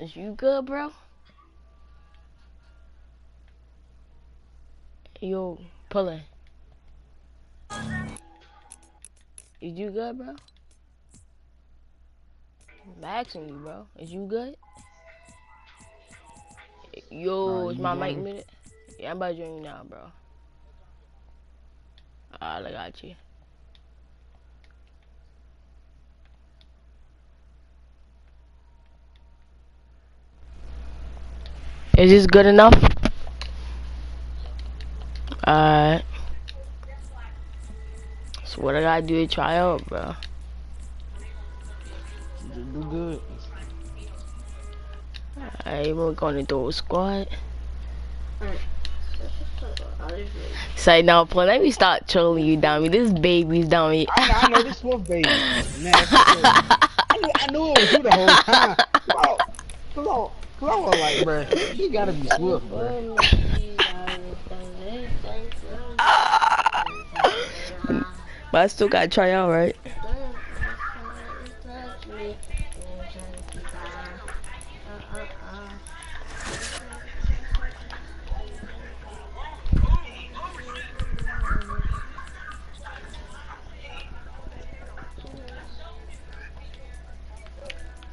Is you good, bro? Yo, pulling. Is you good, bro? I'm asking you, bro. Is you good? Yo, is my mic muted? Yeah, I'm about to join you now, bro. Alright, I got you. Is this good enough? Alright. So what I gotta do to try out, bro? Do good. Alright, we're gonna do a squad. Say no, play. Let me start trolling you, dummy. This baby's dummy. I know this Swift baby. Man, I knew it was you the whole time. Cause I was like, bro, he gotta be Swift, bro. But I still gotta try out, right?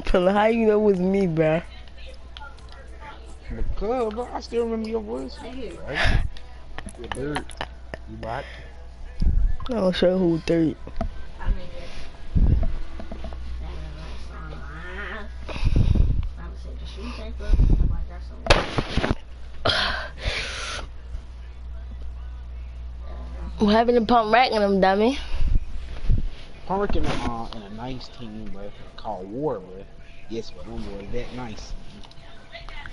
Fella, how you know it was me, bro? Because, bro, I still remember your voice. Right? You're third. You bot. I'll show who third. We're having a pump rack in them, dummy. I'm working in a nice team, bro, called War, bro. Yes, but them boys that nice.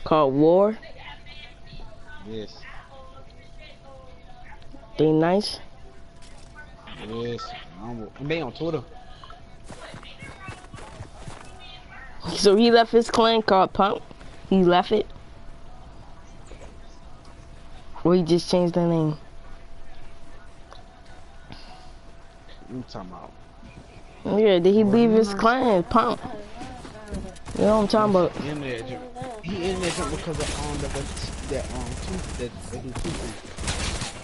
Called War? Yes. They nice? Yes. And they on Twitter. So he left his clan called Pump? He left it? Or he just changed the name? I'm talking about. Yeah, did he leave his clan, Pump? You know what I'm talking about? He in there jump because of that do two.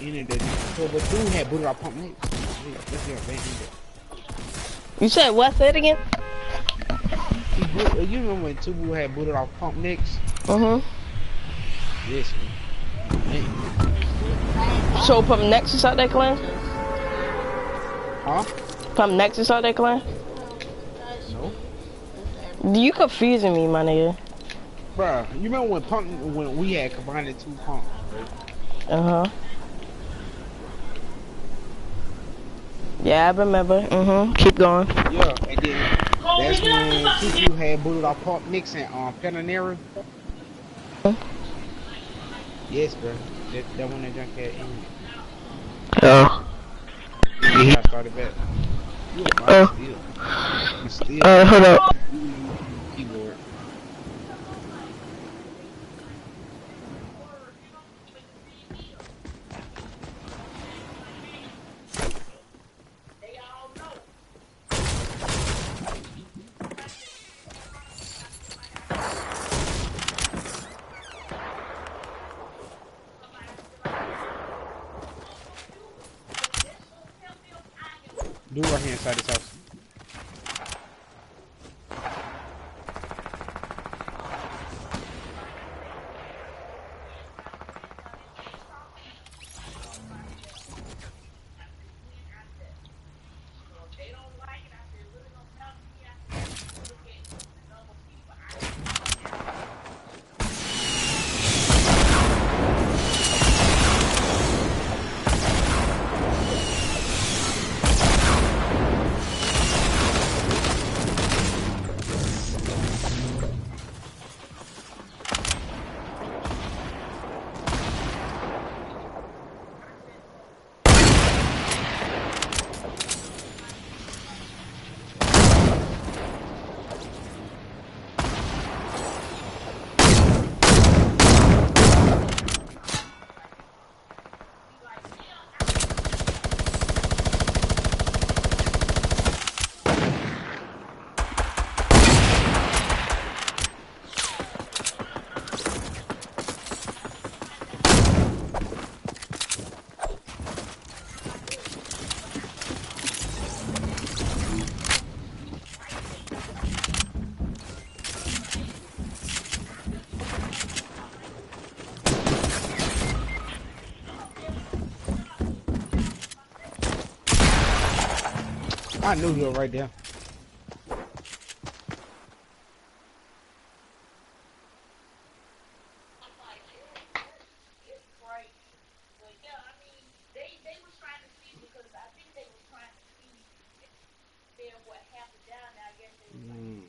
He in there. So the dude had booted our Pump next. You said what? Say it again? You remember when Tubu had booted off Pump next? Yes, man. So Pump Nexus out that clan? Huh? Pump Nexus out that clan? No. You confusing me, my nigga. Bruh, you remember when we had combined the two Pumps, right? Yeah, I remember. Keep going. Yeah, and then that's when Tubu had booted off Pump Nixon on Pananera. Yes, bro. That one that junk had in. Oh. Yeah, I started back. Still. Hold up. Keyboard. Dude right here inside this house. I knew he was right there. Mm.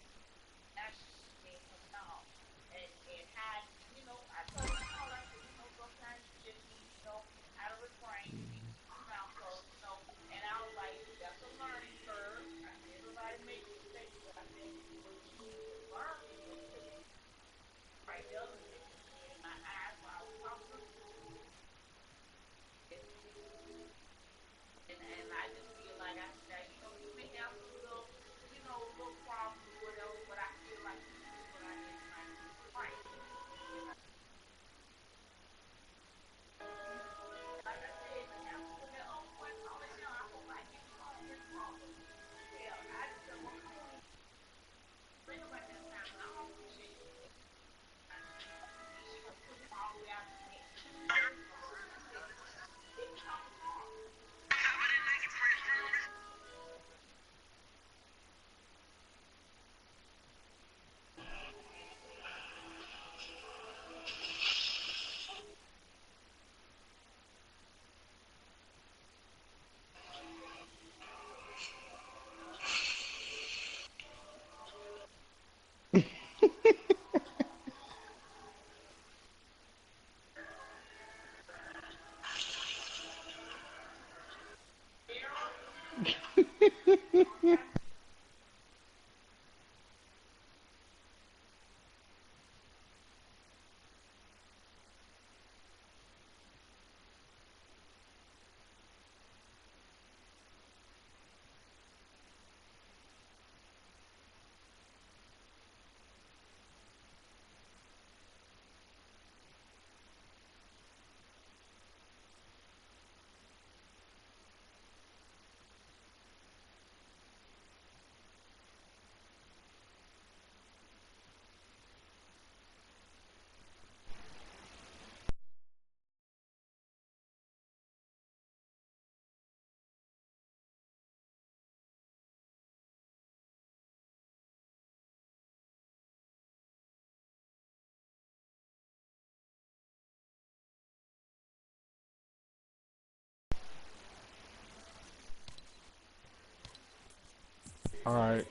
All right.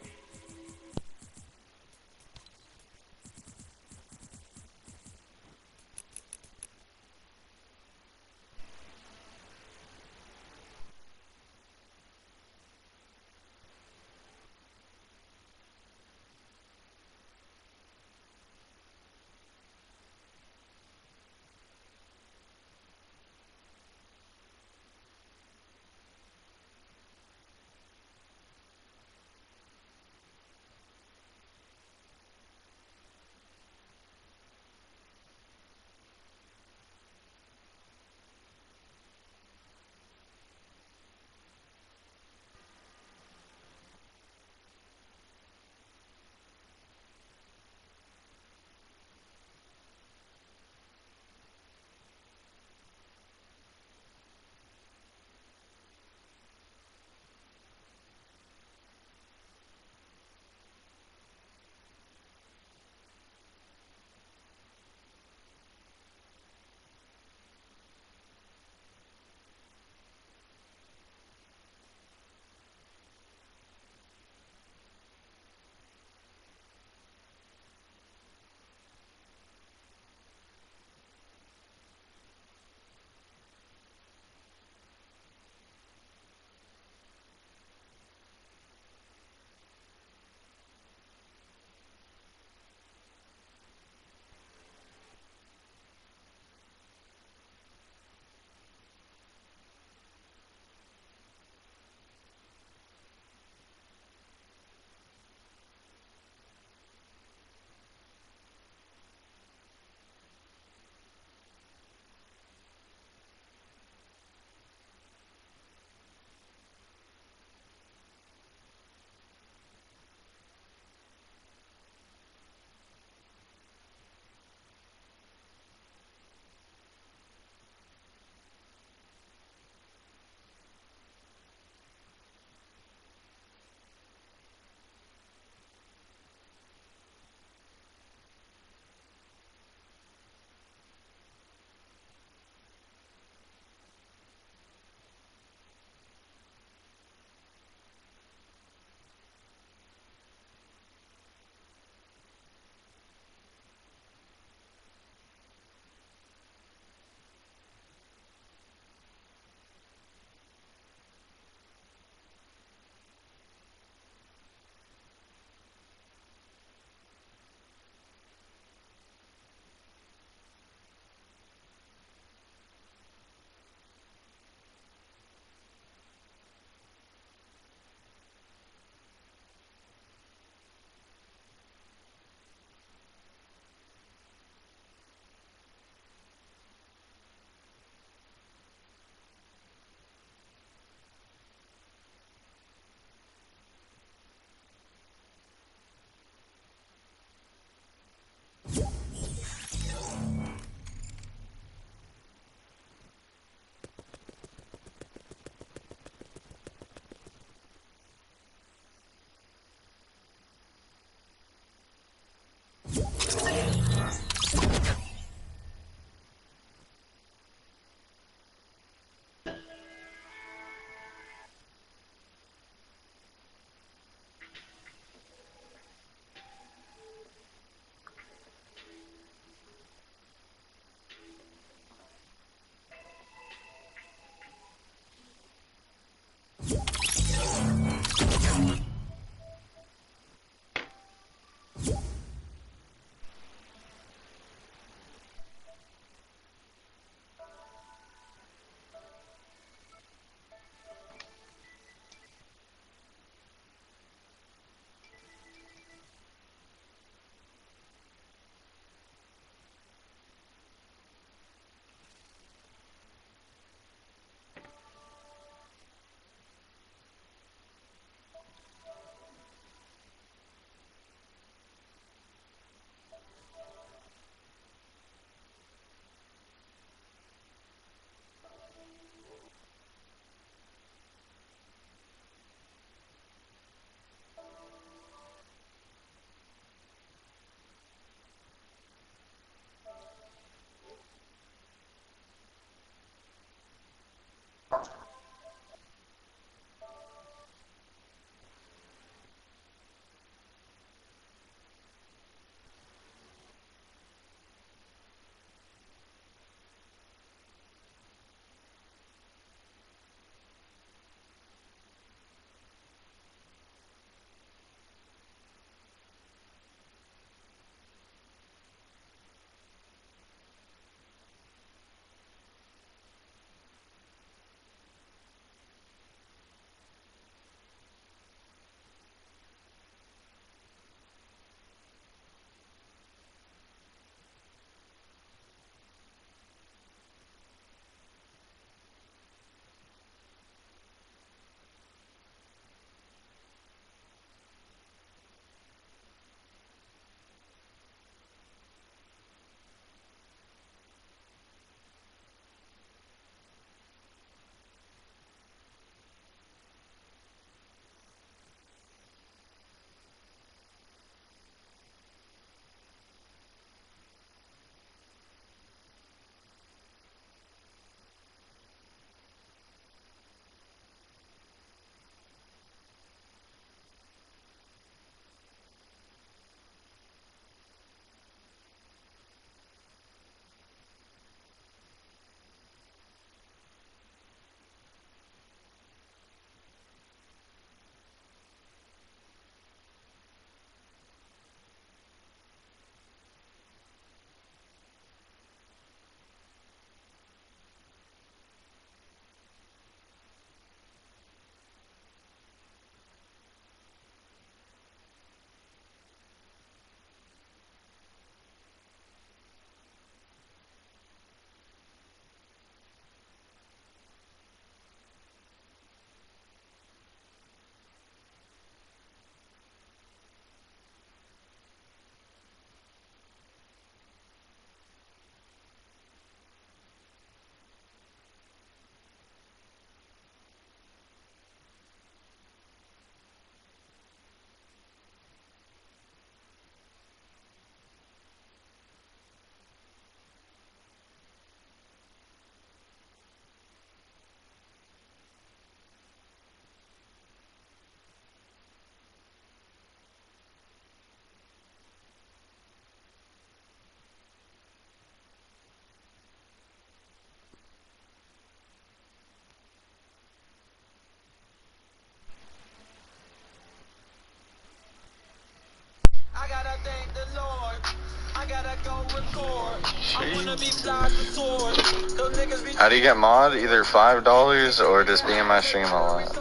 How do you get mod? Either $5 or just be in my stream a lot.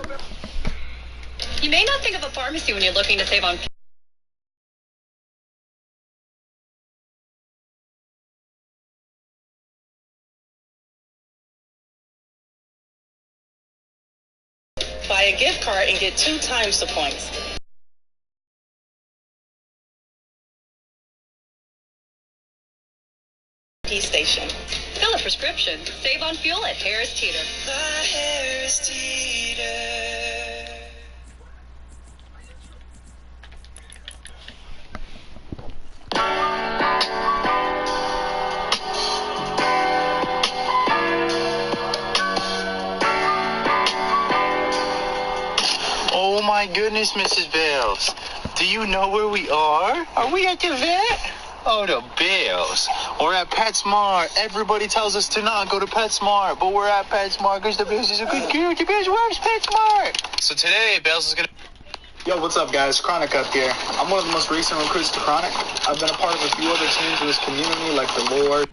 You may not think of a pharmacy when you're looking to save on. Buy a gift card and get 2 times the points. Station. Fill a prescription. Save on fuel at Harris Teeter. Harris Teeter. Oh my goodness, Mrs. Bales. Do you know where we are? Are we at the vet? Oh, the Bales. We're at PetSmart. Everybody tells us to not go to PetSmart, but we're at PetSmart because the Bales is a good girl. The Bales works PetSmart. So today, Bales is going to... Yo, what's up, guys? Chronic up here. I'm one of the most recent recruits to Chronic. I've been a part of a few other teams in this community, like the Lord.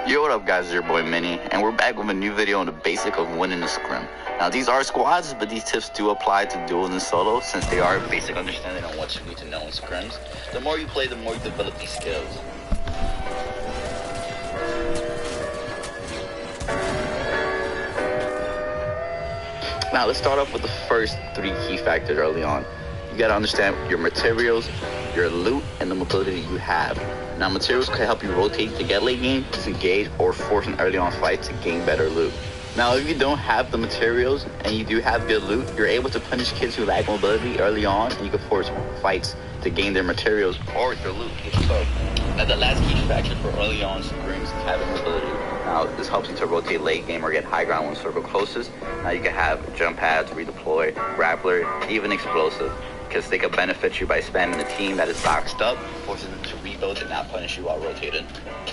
Yo, what up, guys? It's your boy Minnie, and we're back with a new video on the basic of winning the scrim. Now, these are squads, but these tips do apply to duos and solos, since they are basic understanding on what you need to know in scrims. The more you play, the more you develop these skills. Now, let's start off with the first 3 key factors early on. You gotta understand your materials, your loot, and the mobility you have. Now, materials can help you rotate to get late game, disengage, or force an early on fight to gain better loot. Now, if you don't have the materials and you do have good loot, you're able to punish kids who lack mobility early on, and you can force fights to gain their materials or their loot. So, now the last key factor for early on scrims is having mobility. Now, this helps you to rotate late game or get high ground when circle closest. Now, you can have jump pads, redeploy, grappler, even explosive, because they can benefit you by spamming a team that is boxed up, forcing them to rebuild and not punish you while rotating.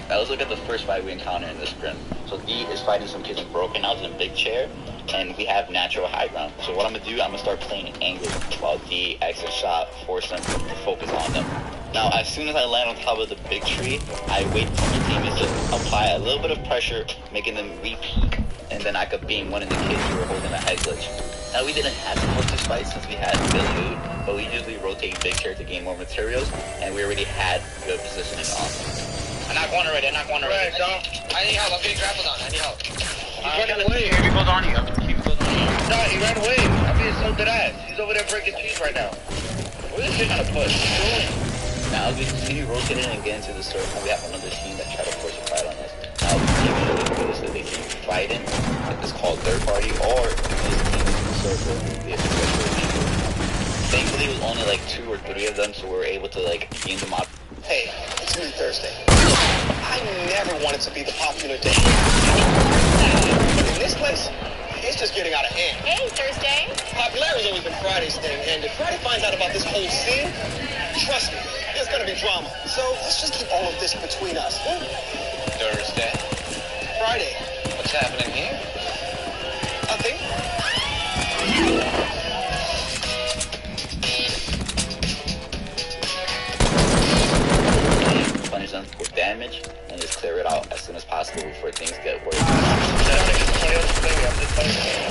Now let's look at the first fight we encounter in this scrim. So D is fighting some kids in broken houses in big chair, and we have natural high ground. So what I'm gonna do, I'm gonna start playing angles while D exit shot, force them to focus on them. Now, as soon as I land on top of the big tree, I wait for my teammates to apply a little bit of pressure, making them repeat, and then I could beam one of the kids who were holding a head glitch. Now, we didn't have to hold this fight since we had good loot, but we usually rotate big chair to gain more materials, and we already had good positioning on. I knocked one already. Right, I need help. I'm getting grappled on. I need help. He's running away. He goes on you. No, he ran away. I'm being so dead ass. He's over there breaking cheese right now. Where's this shit gonna push? Now, as we continue rotating and get into the circle, we have another team that try to force a fight on us. Now, the team really good is that they keep fighting. It's called third party, or if this team is in the circle, they have to go for a team. Thankfully, it was only like 2 or 3 of them, so we were able to like game them out. Hey, it's New Thursday. I never wanted to be the popular day. But in this place, it's just getting out of hand. Hey, Thursday. Popularity's always been Friday's thing, and if Friday finds out about this whole scene, trust me, there's gonna be drama. So let's just keep all of this between us. Thursday. Friday. What's happening here? Nothing. Punish them for damage, and just clear it out as soon as possible before things get worse. You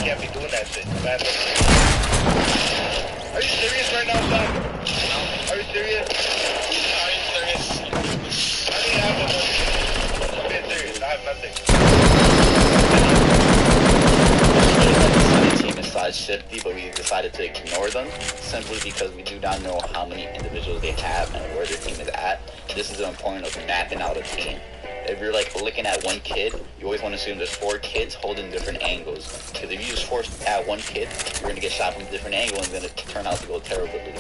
can't be doing that shit. Are you serious right now, Sean? No. Are you serious? Are you serious? I didn't have no. I'm being serious. I have nothing. The team is size shifty, but we decided to ignore them simply because we do not know how many individuals they have and where their team is at. This is the importance of mapping out a team. If you're like looking at one kid, you always want to assume there's 4 kids holding different angles. Because if you just force at one kid, you're going to get shot from a different angle and it's going to turn out to go terribly.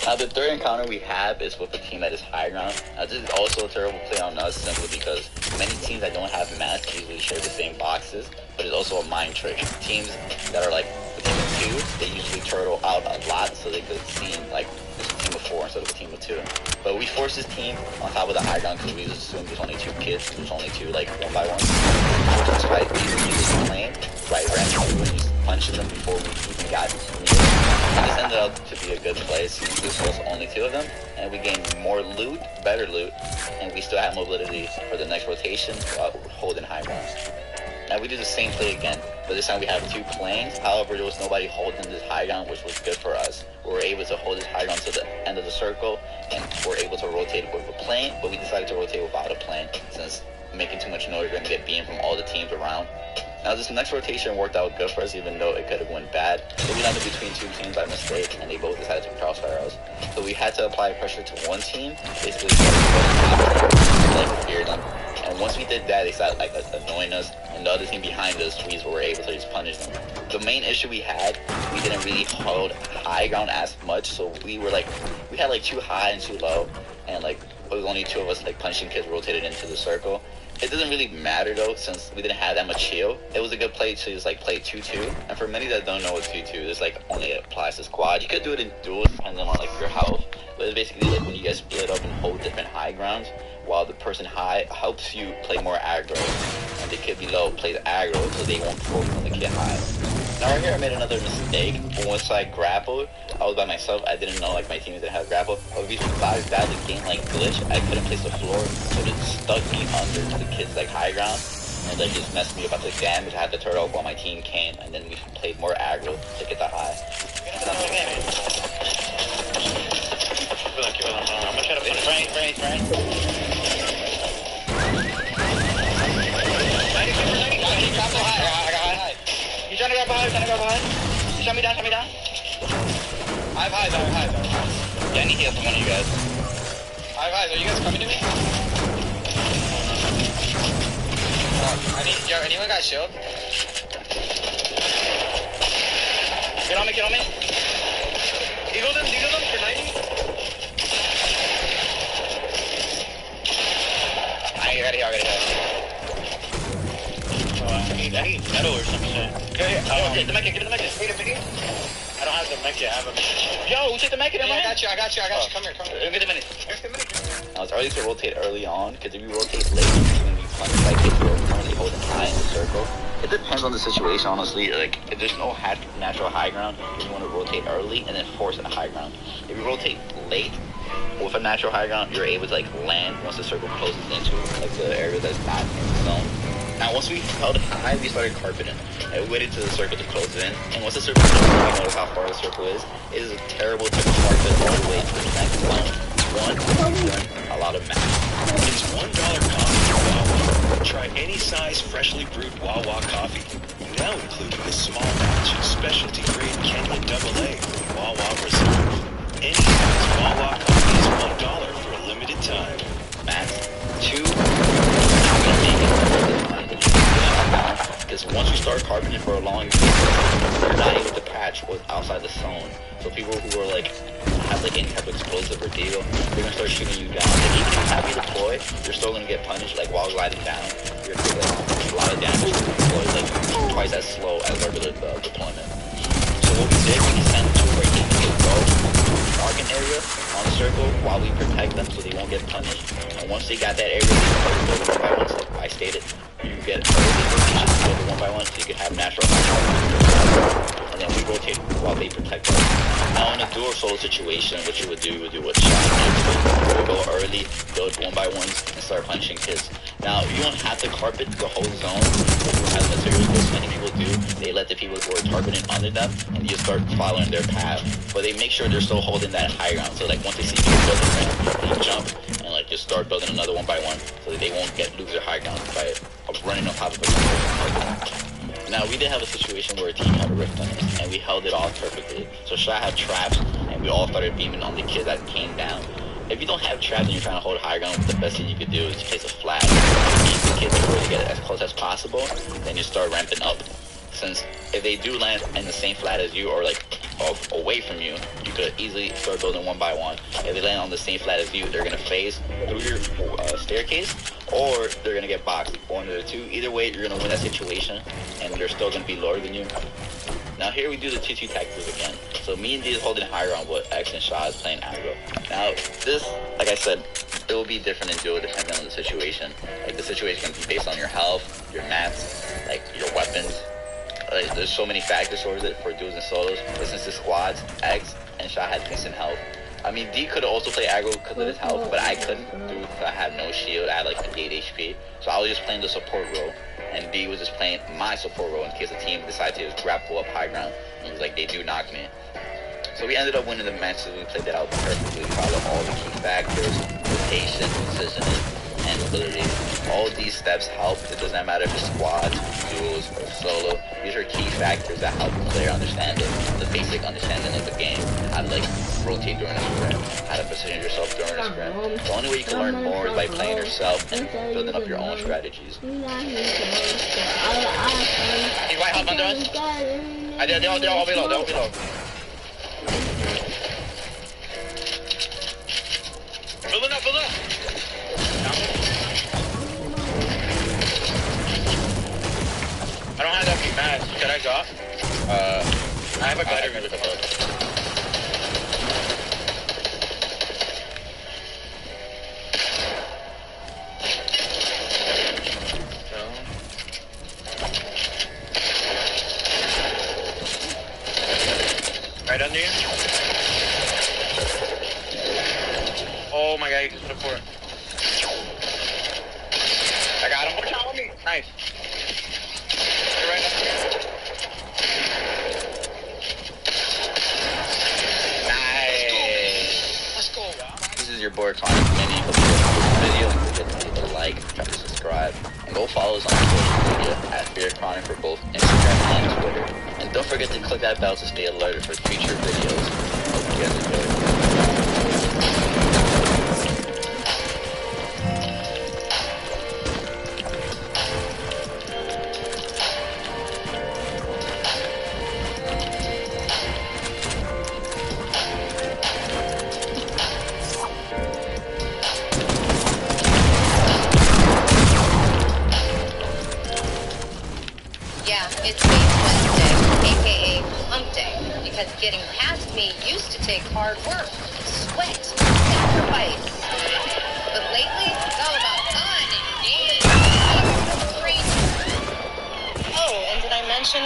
Now, the third encounter we have is with a team that is high ground. Now, this is also a terrible play on us simply because many teams that don't have mats usually share the same boxes, but it's also a mind trick. Teams that are like a team of 2, they usually turtle out a lot so they could seem like it's a team of 4 instead of a team of 2. But we forced this team on top of the high ground because we just assumed there's only 2 kids. There's only 2, like, 1 by 1. So just fight, we usually plane, right randomly, we just punched them before we even got to And this ended up to be a good play since this was only 2 of them, and we gained more loot, better loot, and we still had mobility for the next rotation while holding high grounds. Now we do the same play again, but this time we have 2 planes. However, there was nobody holding this high ground, which was good for us. We were able to hold this high ground to the end of the circle, and we're able to rotate with a plane, but we decided to rotate without a plane since making too much noise, we're going to get beamed from all the teams around. Now this next rotation worked out good for us, even though it could have went bad. So we landed between 2 teams by mistake, and they both decided to crossfire us. So we had to apply pressure to one team, basically fear them. And once we did that, they started like annoying us, and the other team behind us, we were able to just punish them. The main issue we had, we didn't really hold high ground as much, so we had like 2 high and 2 low, and like it was only 2 of us like punching kids rotated into the circle. It doesn't really matter though, since we didn't have that much heal. It was a good play to just like play 2-2. And for many that don't know what 2-2 is, like only applies to squad. You could do it in duels depending on like your health. But it's basically like when you guys split up and hold different high grounds, while the person high helps you play more aggro, and the kid below plays aggro so they won't focus on the kid high. Now right here I made another mistake, but once I grappled, I was by myself, I didn't know like my teammates didn't have grapple. But we survived that, the game like glitched, I couldn't place the floor, so it stuck me under the kids like high ground, and then just messed me up. I took damage, I had to turn up while my team came, and then we played more aggro to get that high. I'm gonna try to punish right. You trying to grab behind? You shot me down? I have highs. Yeah, I need heal from one of you guys. I have highs. Are you guys coming to me? Anyone got shield? Get on me. Eagle them for 90. I got here. I need metal or some shit. Give me the mech. I don't have the mech yet. Yo, who took the mech? I got you. Come here. Give me the minute. Now it's early to rotate early on, because if you rotate late, it's going to be fun. Like if you're currently holding high in the circle. It depends on the situation, honestly. Like if there's no natural high ground, you want to rotate early and then force in a high ground. If you rotate late with a natural high ground, you're able to like land once the circle closes into like the area that's not in the zone. Now once we held high, we started carpeting, and we waited till the circle to close in. And once the circle closes in, you notice how far the circle is. It is terrible to carpet all the way to the next zone. A lot of math. It's $1 coffee from Wawa. Try any size freshly brewed Wawa coffee. Now including the small batch specialty grade Kenyan AA Wawa Reserve. Any size Wawa coffee is $1 for a limited time. Math 2. Because once you start carpeting for a long time, you're not able to patch what's outside the zone. So people who are like have like any type of explosive or deal, they're gonna start shooting you down. Like even if you have your deploy, you're still gonna get punished. Like while gliding down, you're gonna do like a lot of damage to the deploy, like twice as slow as regular deployment. So what we did, we sent 2 of our teams to go target area on the circle while we protect them so they won't get punished. And once they got that area, they start building 1 by 1, so like I stated. You get early rotation to build 1 by 1 so you can have natural and then we rotate while they protect us. Now in a dual solo situation, what you would do what Shot did. You would go early, build 1 by 1s, and start punching kids. Now you don't have to carpet the whole zone as materials, what many people do. They let the people who are targeting under them and you start following their path. But they make sure they're still holding that high ground. So like once they see people building ramp, they jump and like just start building another 1 by 1 so that they won't lose their high ground by running on top of it. Now we did have a situation where a team had a rift on us, and we held it off perfectly. So Shot had traps, and we all started beaming on the kids that came down. If you don't have traps and you're trying to hold high ground, the best thing you could do is place a flag. Keep the kids before they get as close as possible, then you start ramping up. Since if they do land in the same flat as you or like away from you, you could easily start building 1 by 1. If they land on the same flat as you, they're gonna phase through your staircase, or they're gonna get boxed. One of the two. Either way, you're gonna win that situation, and they're still gonna be lower than you. Now here we do the 2-2 tactics again. So me and D is holding high ground, but X and Shot is playing aggro. Now this, like I said, it will be different in duo depending on the situation. Like the situation can be based on your health, your mats, like your weapons. like, there's so many factors towards it for duos and solos. But since the squads, X and Shot had decent health. I mean, D could also play aggro because of his health, but I couldn't do it because I had no shield. I had like 58 HP. So I was just playing the support role, and D was just playing my support role in case the team decided to just grapple up high ground. And he was like, they do knock me. So we ended up winning the matches. We played that out perfectly. We followed all the key factors, rotation, positioning, and ability. All of these steps help. It doesn't matter if it's squads, duos, or solo. These are key factors that help the player understand the basic understanding of the game. How to like rotate during a sprint, how to position yourself during a sprint. The only way you can learn more is by playing yourself and building up your own strategies. You might hop under us? They're all below, they're all below. Building up, building up! I don't have that big match. Can I go? I have a glider gun with the boat. Right under you? Oh my god, you can support. I got him. Watch out on me. Nice. You're right under you. Nice. Let's go. This is your boy Chronic Mini. Hope you guys enjoyed this video. Don't forget to leave a like, try to subscribe, and go follow us on social media at Fear Chronic for both Instagram and Twitter. And don't forget to click that bell to stay alerted for future videos. Hope you guys enjoy. Yeah, it's me, Wednesday, aka Hump Day, because getting past me used to take hard work, sweat, sacrifice. But lately, it's all about fun and games. Oh, and did I mention...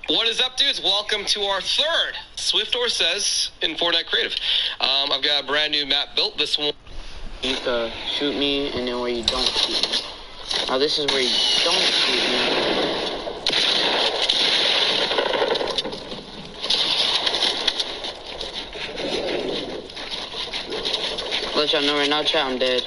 What is up, dudes? Welcome to our third Swift or Says in Fortnite Creative. I've got a brand new map built. This one. You can shoot me, and then where you don't shoot me. Now this is where you don't shoot me. Let y'all know right now, chat, I'm dead.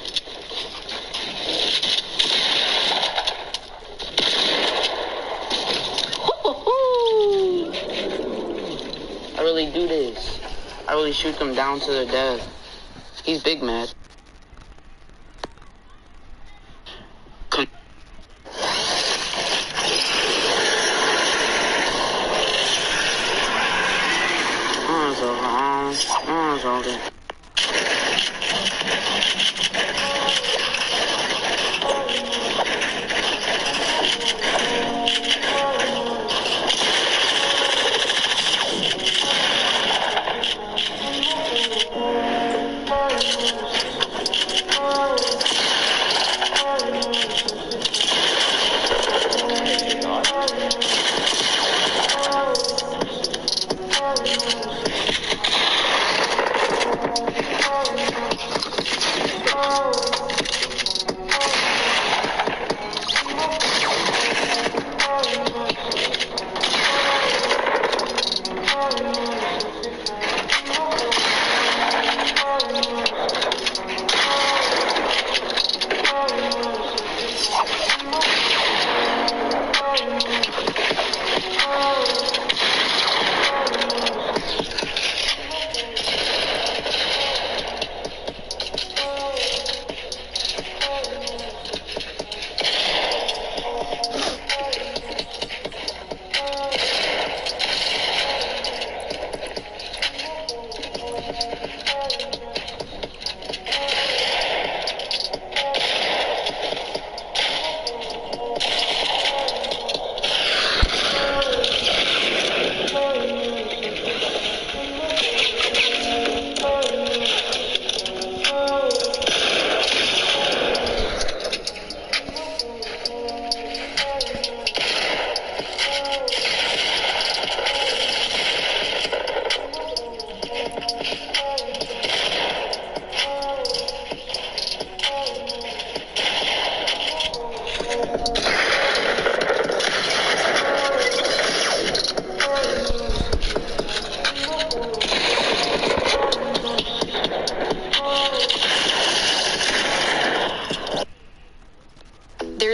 I really do this. I really shoot them down to their death. He's big mad. Okay.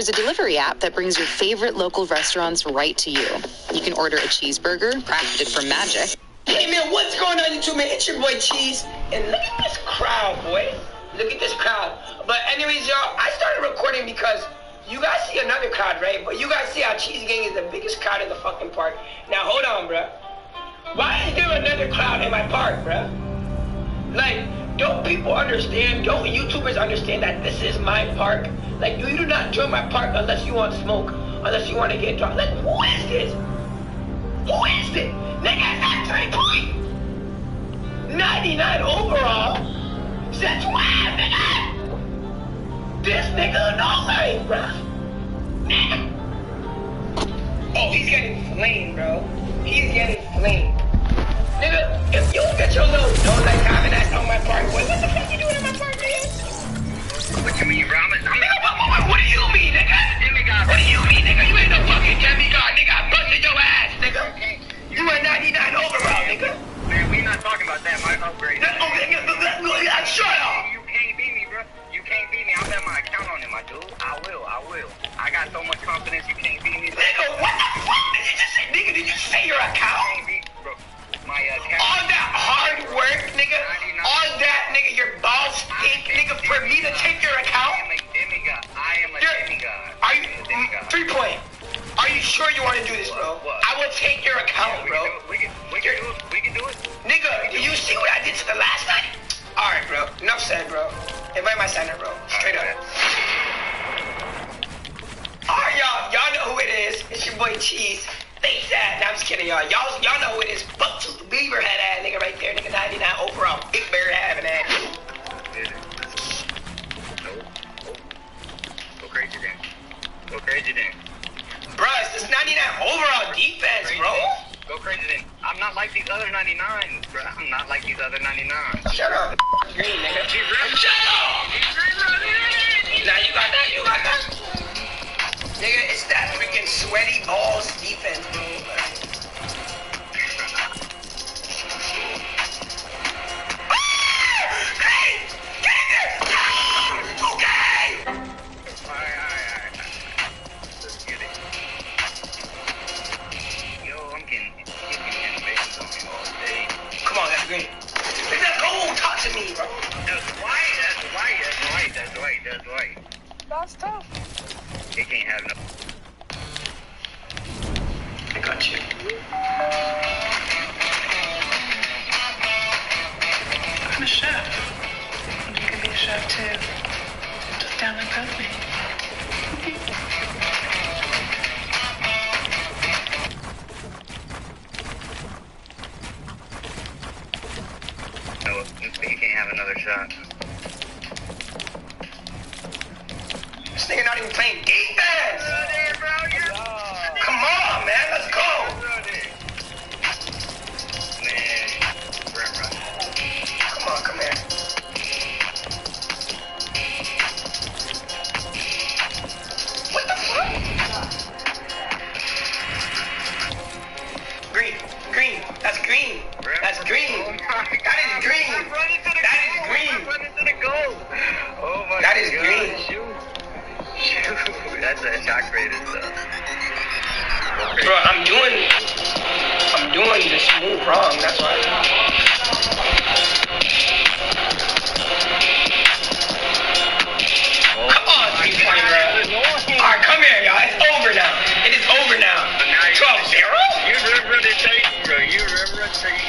There's a delivery app that brings your favorite local restaurants right to you. You can order a cheeseburger crafted from magic. Hey man, what's going on YouTube, man? It's your boy Cheese, and look at this crowd, boy. Look at this crowd. But anyways, y'all, I started recording because you guys see another crowd, right? But you guys see how Cheese Gang is the biggest crowd in the fucking park. Now hold on, bruh. Why is there another crowd in my park, bruh? Like, don't people understand, don't YouTubers understand that this is my park? Like, you do not join my park unless you want smoke, unless you want to get drunk. Like, who is this? Who is this? Nigga, that's 3 point 99 overall. Since when, nigga? This nigga no life, bruh. Nigga. Oh, he's getting flamed, bro. He's getting flamed. Nigga, if you get your little don't like having that on my park, what the fuck you doing in my park, nigga? What you mean, Ramen? Nigga, what do you mean, nigga? What do you mean, nigga? You ain't no fucking demigod, nigga. I busted your ass, nigga. You a 99 overall, nigga. Man, we not talking about that. My upgrade. Oh, nigga, shut up. You can't beat me, bro. You can't beat me. I'll bet my account on it, my dude. I will. I got so much confidence you can't beat me. Nigga, what the fuck did you just say? Nigga, did you say your account? You can't beat, bro. My account. All that hard work, nigga. All that, nigga, your balls stink, nigga, for me to take your account? I am a demigod. Are you 3 point? Are you sure you want to do this, bro? What? I will take your account, bro. We can do it. Nigga, do you see what I did to the last night? Alright, bro. Enough said, bro. Invite my center, bro. Straight up. Alright, y'all know who it is. It's your boy Cheese. Face ass. Nah, I'm just kidding, y'all. Y'all know who it is. Bucktooth beaver head ass nigga right there. Nigga 99 overall. Big bear having ass. Go crazy then. Bro, it's this 99 overall defense, bro. Go crazy then. I'm not like these other 99s, bro. I'm not like these other 99s. Shut up, green nigga. Shut up! Nah, you got that. Nigga, it's that freaking sweaty balls defense, bro. That's tough. He can't have no. I got you. I'm a chef. You can be a chef too. Just down and cook me. No, he can't have another shot. This nigga not even playing defense! Come on, man, let's go! Come here. What the fuck? Green, that's green. That's green. That is green. That is green. Oh my God. That is green. Shoot. That's a shot creator stuff. Bro, I'm doing this move wrong, that's why. Come on, 3 point, bro. Alright, come here, y'all. It's over now. It is over now. 12-0? You remember the tape, bro. You remember the tape.